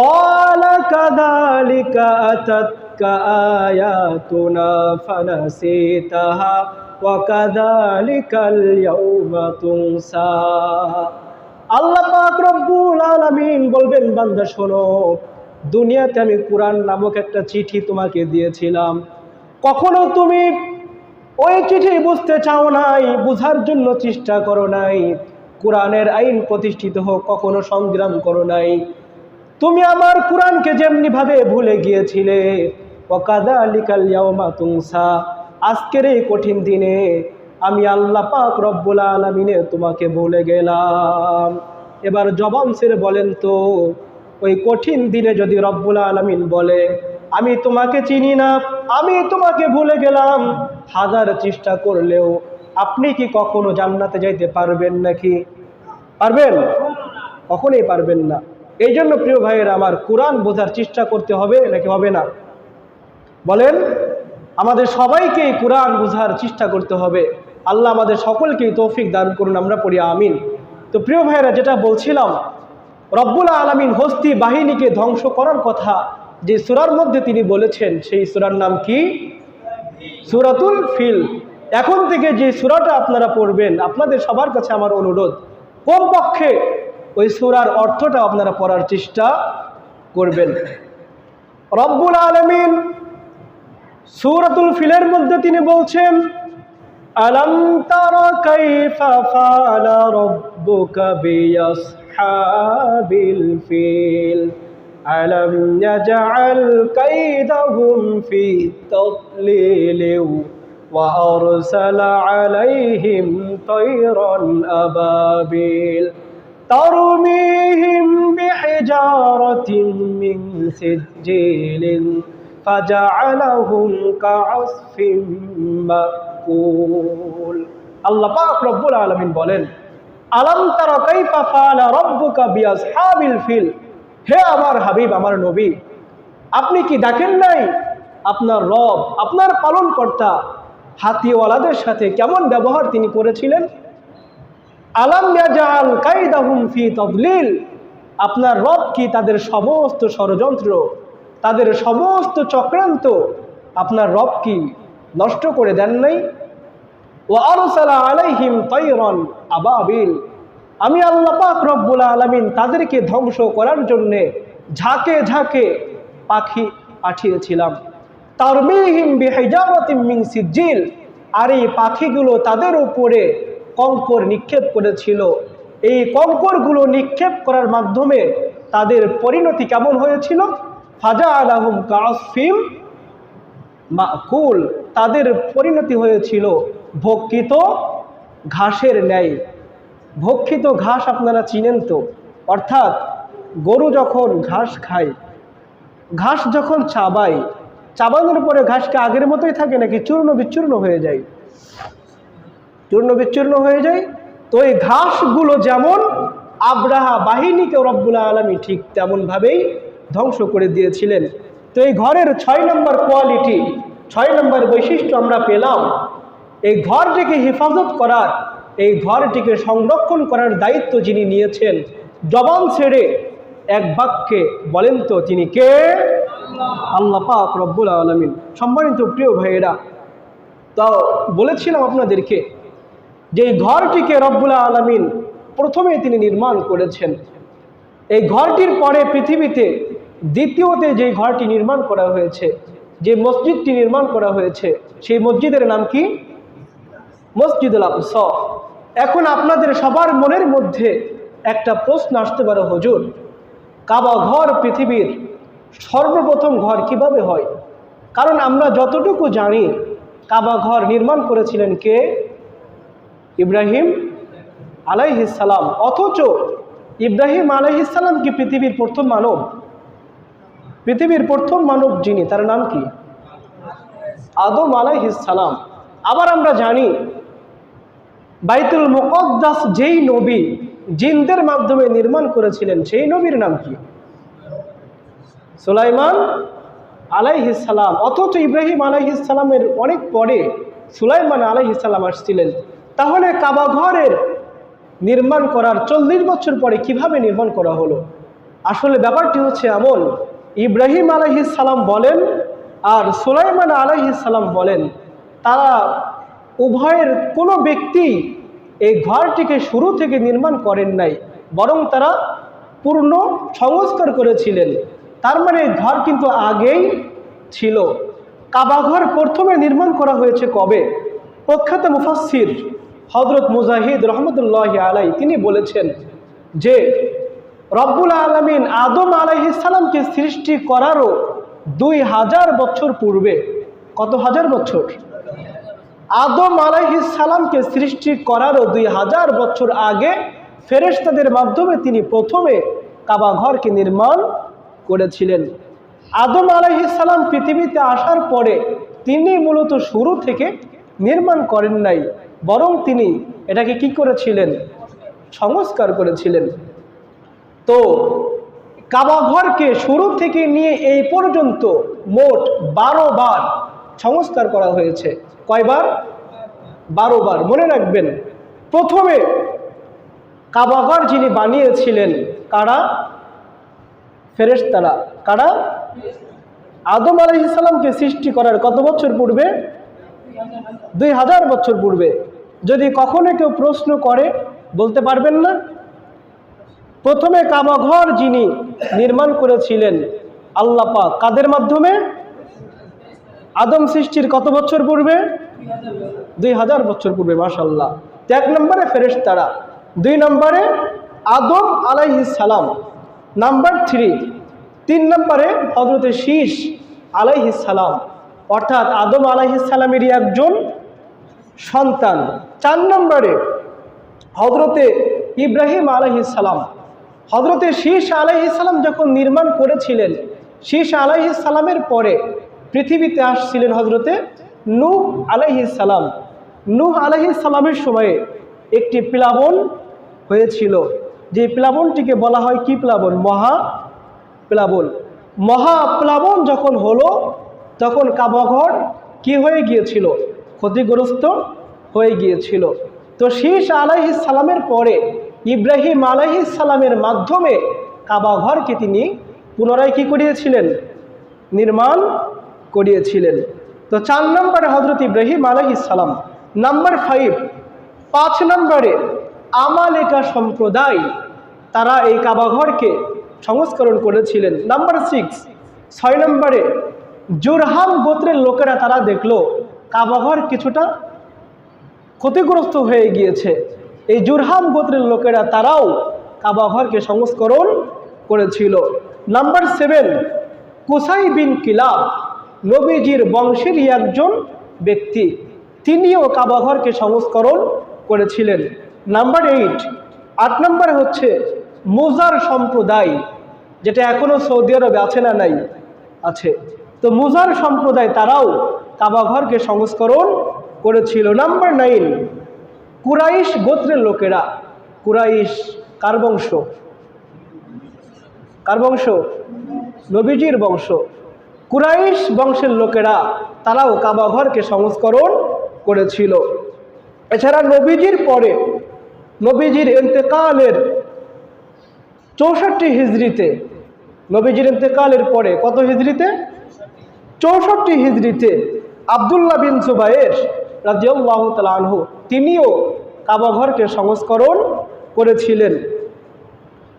قال كذلك أتتك آياتنا فنسيتها وكذلك اليوم تنسى। আল্লাহ পাক রব্বুল আলামিন বলবেন, বান্দা শোনো, দুনিয়াতে আমি কুরআন নামক একটা চিঠি তোমাকে দিয়েছিলাম, কখনো তুমি ওই চিঠি বুঝতে চাও নাই, বুঝার জন্য চেষ্টা করো নাই, কুরআনের আইন প্রতিষ্ঠিত হোক কখনো সংগ্রাম করো নাই। তুমি আমার কুরআনকে যেমনি ভাবে ভুলে গিয়েছিলে, ওয়াকাযালিকাল ইয়াউমা তুনসা, আজকের এই কঠিন দিনে আমি আল্লাহ পাক রব্বুল আলামিনে তোমাকে ভুলে গেলাম। এবার জবান ছেড়ে বলেন তো, ওই কঠিন দিনে যদি রব্বুল আলামিন বলে আমি তোমাকে চিনি না, আমি তোমাকে ভুলে গেলাম, হাজার চেষ্টা করলেও আপনি কি কখনো জান্নাতে যাইতে পারবেন নাকি? পারবেন? কখনোই পারবেন না। এই জন্য প্রিয় ভাইয়েরা আমার, কুরআন বোঝার চেষ্টা করতে হবে নাকি হবে না? বলেন, আমাদের সবাইকেই কুরআন বোঝার চেষ্টা করতে হবে। আল্লাহ আমাদের সকলকেই তৌফিক দান করুন, আমরা পড়ি আমিন। তো প্রিয় ভাইয়েরা, যেটা বলছিলাম, রব্বুল আলামিন হস্তি বাহিনীকে ধ্বংস করার কথা যে সূরার মধ্যে তিনি বলেছেন, সেই সূরার নাম কি? সূরাতুল ফিল। এখন থেকে যে সূরাটা আপনারা পড়বেন, আপনাদের সবার কাছে আমার অনুরোধ, কমপক্ষে ওই সূরার অর্থটা আপনারা পড়ার চেষ্টা করবেন। রব্বুল আলামিন সূরাতুল ফিলের মধ্যে তিনি বলছেন, আলাম তারা কাইফা ফাআলা রাব্বুকা বিআসহাবিল ফিল আলাম ইয়াজআল কাইদাহুম ফি তাদলিল ওয়া আরসালা আলাইহিম তায়রান আবাবিল ترميهم بحجارة من سجيل فجعلهم كعصف مأكول। আল্লাহ পাক রব্বুল আলামিন বলেন, আলাম তারা কাইফা ফাআলা রাব্বুকা বিআসহাবিল ফিল। হে আমার হাবিব, আমার নবী, আপনি কি দেখেন নাই আপনার রব, আপনার পালনকর্তা হাতিওয়ালাদের সাথে কেমন ব্যবহার তিনি করেছিলেন? আলাম ইয়াজআল কাইদাহুম ফি তাদলিল, আপনার রব কি তাদের সমস্ত ষড়যন্ত্র, তাদের সমস্ত চক্রান্ত আপনার রব কি নষ্ট করে দেন নাই? ওয়া আরসালা আলাইহিম তায়রান আবাবিল, আমি আল্লাহ পাক রব্বুল আলামিন তাদেরকে ধ্বংস করার জন্য ঝাঁকে ঝাঁকে পাখি পাঠিয়েছিলাম। তারমিহিম বিহিজারাতিন মিন সিজিল, আর এই পাখিগুলো তাদের উপরে কঙ্কর নিক্ষেপ করেছিল। এই কঙ্করগুলো নিক্ষেপ করার মাধ্যমে তাদের পরিণতি কেমন হয়েছিল? ফাজআলাহুম কাআসফিম মাকুল, তাদের পরিণতি হয়েছিল ভক্ষিত ঘাসের ন্যায়। ভক্ষিত ঘাস আপনারা চিনেন তো, অর্থাৎ গরু যখন ঘাস খায়, ঘাস যখন চাবায়, চাবানোর পরে ঘাসকে আগের মতোই থাকে নাকি চূর্ণ বিচূর্ণ হয়ে যায়? চূর্ণ বিচূর্ণ হয়ে যায়। তো এই ঘাসগুলো যেমন আব্রাহা বাহিনীকে রব্বুল আলামিন ঠিক তেমনভাবেই ধ্বংস করে দিয়েছিলেন। তো এই ঘরের 6 নম্বর কোয়ালিটি, 6 নম্বর বৈশিষ্ট্য আমরা পেলাম। এই ঘরটিকে হেফাজত করার, এই ঘরটিকে সংরক্ষণ করার দায়িত্ব যিনি নিয়েছেন, জবান ছেড়ে এক বাক্যে বলেন তো তিনি কে? আল্লাহ পাক রব্বুল আলামিন। সম্মানিত প্রিয় ভাইয়েরা, তো বলেছিলাম আপনাদেরকে যে এই ঘরটিকে রব্বুল আলামিন প্রথমে তিনি নির্মাণ করেছেন। এই ঘরটির পরে পৃথিবীতে দ্বিতীয়তে যে ঘরটি নির্মাণ করা হয়েছে, যে মসজিদটি নির্মাণ করা হয়েছে, সেই মসজিদের নাম কি? মসজিদুল আকসা। এখন আপনাদের সবার মনের মধ্যে একটা প্রশ্ন আসতে পারে, হুজুর, কাবা ঘর পৃথিবীর সর্বপ্রথম ঘর কিভাবে হয়? কারণ আমরা যতটুকু জানি কাবা ঘর নির্মাণ করেছিলেন কে? ইব্রাহিম আলাইহিস সালাম। অথচ ইব্রাহিম আলাইহিস সালাম কি পৃথিবীর প্রথম মানব? পৃথিবীর প্রথম মানব যিনি, তার নাম কি? আদম আলাইহিস সালাম। আবার আমরা জানি বাইতুল মুকদ্দাস যেই নবী জিনদের মাধ্যমে নির্মাণ করেছিলেন, সেই নবীর নাম কি? সুলাইমান আলাইহিস সালাম। অথচ ইব্রাহিম আলাইহিস সালামের অনেক পরে সুলাইমান আলাইহিস সালাম আসছিলেন। তাহলে কাবা ঘরের নির্মাণ করার 40 বছর পরে কিভাবে নির্মাণ করা হলো? আসলে ব্যাপারটি হচ্ছে এমন, ইব্রাহিম আলাইহিস সালাম বলেন আর সুলাইমান আলাইহিস সালাম বলেন, তারা উভয়ের কোনো ব্যক্তি এই ঘরটিকে শুরু থেকে নির্মাণ করেন নাই, বরং তারা পূর্ণ সংস্কার করেছিলেন। তার মানে ঘর কিন্তু আগেই ছিল। কাবা ঘর প্রথমে নির্মাণ করা হয়েছে কবে? প্রখ্যাত মুফাসসির হযরত মুজাহিদ রহমতুল্লাহি আলাইহি তিনি বলেছেন যে রব্বুল আলামিন আদম আলাইহিস সালামকে সৃষ্টি করারও 2000 বছর পূর্বে। কত হাজার বছর? আদম আলাইহিস সালামকে সৃষ্টি করারও 2000 বছর আগে ফেরেশতাদের মাধ্যমে তিনি প্রথমে কাবা ঘরকে নির্মাণ করেছিলেন। আদম আলাইহিস সালাম পৃথিবীতে আসার পরে তিনি মূলত শুরু থেকে নির্মাণ করেন নাই, বরং তিনি এটাকে কি করেছিলেন? সংস্কার করেছিলেন। তো কাবা ঘরকে শুরু থেকে নিয়ে এই পর্যন্ত মোট 12 বার সংস্কার করা হয়েছে। কয়বার? 12 বার। মনে রাখবেন, প্রথমে কাবা ঘর যিনি বানিয়েছিলেন কারা? ফেরেশতারা। কারা? আদম আলাইহিস সালামকে সৃষ্টি করার কত বছর পূর্বে? 2000 বছর পূর্বে। যদি কখনো কেউ প্রশ্ন করে বলতে পারবেন না? প্রথমে কাবা ঘর যিনি নির্মাণ করেছিলেন আল্লাহ পাক, কাদের মাধ্যমে? আদম সৃষ্টির কত বছর পূর্বে? 2000 বছর পূর্বে। মাশাআল্লাহ। 1 নম্বরে ফেরেশতারা, 2 নম্বরে আদম আলাইহিস সালাম, নাম্বার 3 নম্বরে হযরতে শীস আলাইহিস সালাম, অর্থাৎ আদম আলাইহিস সালামেরই একজন সন্তান। 4 নম্বরে হযরতে ইব্রাহিম আলাইহিস সালাম। হযরতে শীস আলাইহিস সালাম যখন নির্মাণ করেছিলেন, শীস আলাইহিস সালামের পরে পৃথিবীতে আসছিলেন হযরতে নূহ আলাইহিস সালাম। নূহ আলাইহিস সালামের সময়ে একটি প্লাবন হয়েছিল, যে প্লাবনটিকে বলা হয় কি প্লাবন? মহাপ্লাবন। মহাপ্লাবন যখন হলো তখন কাবা ঘর কি হয়ে গিয়েছিল? ক্ষতিগ্রস্ত হয়ে গিয়েছিল। তো শীস আলাইহিস সালামের পরে ইব্রাহিম আলাইহিস সালামের মাধ্যমে কাবা ঘরকে তিনি পুনরায় কি করিয়েছিলেন? নির্মাণ করিয়েছিলেন। তো 4 নম্বরে হযরত ইব্রাহিম আলাইহিস সালাম। নাম্বার 5 নম্বরে আমালেকা সম্প্রদায়, তারা এই কাবা ঘরকে সংস্করণ করেছিলেন। নাম্বার 6 নম্বরে জুরহাম গোত্রের লোকেরা তারা দেখলো কাবা ঘর কিছুটা ক্ষতিগ্রস্ত হয়ে গিয়েছে। এই জুরহাম গোত্রের লোকেরা তারাও কাবা ঘরকে সংস্করণ করেছিল। নাম্বার 7 কুসাই বিন কিলাব, নবীজির বংশেরই একজন ব্যক্তি, তিনিও কাবা ঘরকে সংস্করণ করেছিলেন। নাম্বার 8 নম্বরে হচ্ছে মুজার সম্প্রদায়, যেটা এখনো সৌদি আরবে আছে না নাই? আছে। তো মুজার সম্প্রদায় তারাও কাবা ঘরকে সংস্করণ করেছিল। নাম্বার 9 কুরাইশ গোত্রের লোকেরা। কুরাইশ কার বংশ? কার বংশ? নবীজির বংশ। কুরাইশ বংশের লোকেরা তারাও কাবা ঘরকে সংস্করণ করেছিল। এছাড়া নবীজির পরে, নবীজির ইন্তেকালের 64 হিজরিতে নবীজির ইন্তেকালের পরে, কত হিজরিতে? 64 হিজরিতে আব্দুল্লাহ বিন জুবায়ের রাদিয়াল্লাহু তাআলা আনহু তিনিও কাবা ঘরকে সংস্করণ করেছিলেন।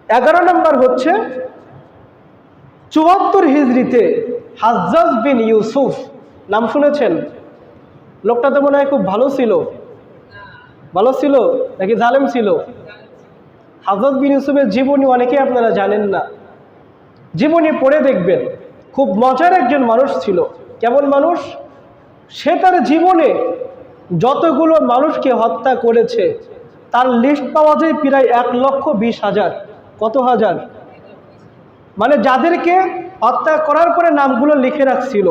11 নম্বর হচ্ছে 74 হিজরিতে হাজ্জাজ বিন ইউসুফ, নাম শুনেছেন? লোকটা তো মনে হয় খুব ভালো ছিল। ভালো ছিল নাকি জালেম ছিল? হাজ্জাজ বিন ইউসুফের জীবনী অনেকেই আপনারা জানেন না। জীবনী পড়ে দেখবেন, খুব মজার একজন মানুষ ছিল। কেমন মানুষ? সে তার জীবনে যতগুলো মানুষকে হত্যা করেছে তার লিস্ট পাওয়া যায় প্রায় 1,20,000। কত হাজার? মানে যাদেরকে হত্যা করার পরে নামগুলো লিখে রাখছিল,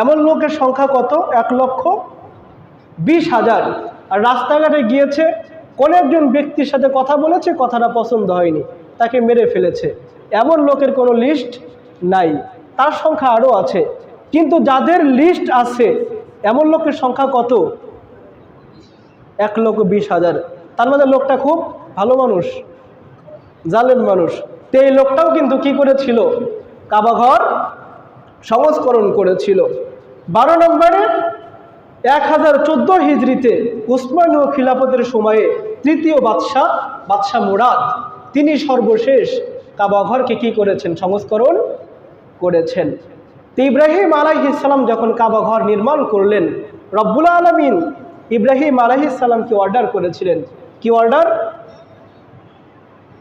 এমন লোকের সংখ্যা কত? 1,20,000। আর রাস্তাঘাটে গিয়েছে, কোনো একজন ব্যক্তির সাথে কথা বলেছে, কথাটা পছন্দ হয়নি, তাকে মেরে ফেলেছে। এমন লোকের কোনো লিস্ট নাই, তার সংখ্যা আরও আছে। কিন্তু যাদের লিস্ট আছে এমন লোকের সংখ্যা কত? 1,20,000। তার মধ্যে লোকটা খুব ভালো মানুষ, জালেম মানুষ। তো এই লোকটাও কিন্তু কি করেছিল? কাবা ঘর সংস্করণ করেছিল। 12 নম্বরে 1014 হিজরিতে উসমানীয় খিলাফতের সময়ে তৃতীয় বাদশাহ মুরাদ, তিনি সর্বশেষ কাবা ঘরকে কি করেছেন? সংস্করণ করেছেন। তো ইব্রাহিম আলাইহিস সালাম যখন কাবা ঘর নির্মাণ করলেন, রব্বুল আলামিন ইব্রাহিম আলাইহিস সালামকে অর্ডার করেছিলেন। কি অর্ডার?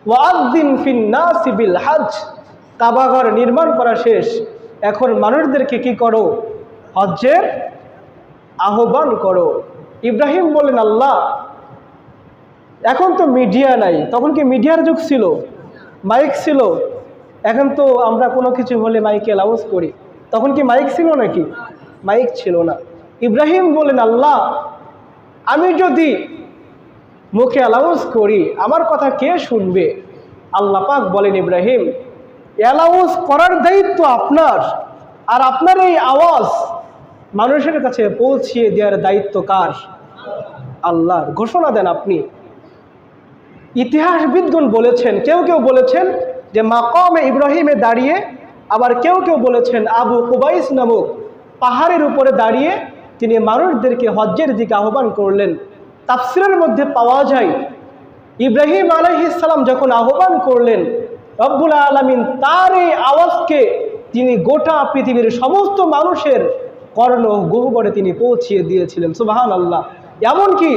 ওয়াযিন ফিন নাসি বিল হজ। কাবা ঘর নির্মাণ করা শেষ, এখন মানুষদেরকে কি করো? হজ্জের আহ্বান করো। ইব্রাহিম বলেন, আল্লাহ, এখন তো মিডিয়া নাই, তখন কি মিডিয়ার যুগ ছিল? মাইক ছিল? এখন তো আমরা কোনো কিছু হলে মাইকে অ্যানাউন্স করি, তখন কি মাইক ছিল নাকি? মাইক ছিল না। ইব্রাহিম বলেন, আল্লাহ, আমি যদি মুখে অ্যানাউন্স করি আমার কথা কে শুনবে? আল্লাহ পাক বলেন, ইব্রাহিম, অ্যানাউন্স করার দায়িত্ব আপনার, আর আপনার এই আওয়াজ মানুষের কাছে পৌঁছিয়ে দেওয়ার দায়িত্ব কার? আল্লাহর। ঘোষণা দেন আপনি। ইতিহাসবিদগণ বলেছেন, কেউ কেউ বলেছেন যে মাকামে ইব্রাহিমে দাঁড়িয়ে, আবার কেউ কেউ বলেছেন আবু কুবাইস নামক পাহাড়ের উপরে দাঁড়িয়ে তিনি মানুষদেরকে হজ্জের দিকে আহ্বান করলেন। তাফসিরের মধ্যে পাওয়া যায় ইব্রাহিম আলাইহিস সালাম যখন আহ্বান করলেন, রব্বুল আলামিন তার এই আওয়াজকে তিনি গোটা পৃথিবীর সমস্ত মানুষের কর্ণ গহ্বরে তিনি পৌঁছিয়ে দিয়েছিলেন। সুবহানাল্লাহ। এমনকি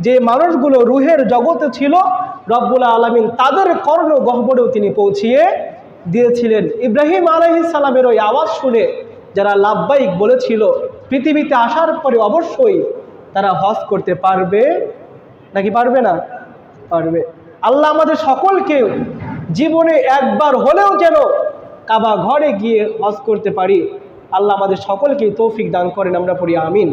যে মানুষগুলো রুহের জগতে ছিল, রব্বুল আলামিন তাদের কর্ণ গহ্বরেও তিনি পৌঁছিয়ে দিয়েছিলেন। ইব্রাহিম আলাইহিস সালামের ওই আওয়াজ শুনে যারা লাব্বাইক বলেছিল, পৃথিবীতে আসার পরে অবশ্যই তারা হজ করতে পারবে নাকি পারবে না? পারবে। আল্লাহ আমাদের সকলকে জীবনে একবার হলেও যেন কাবা ঘরে গিয়ে হজ করতে পারি। আল্লাহ আমাদের সকলকে তৌফিক দান করেন, আমরা পড়ি আমিন।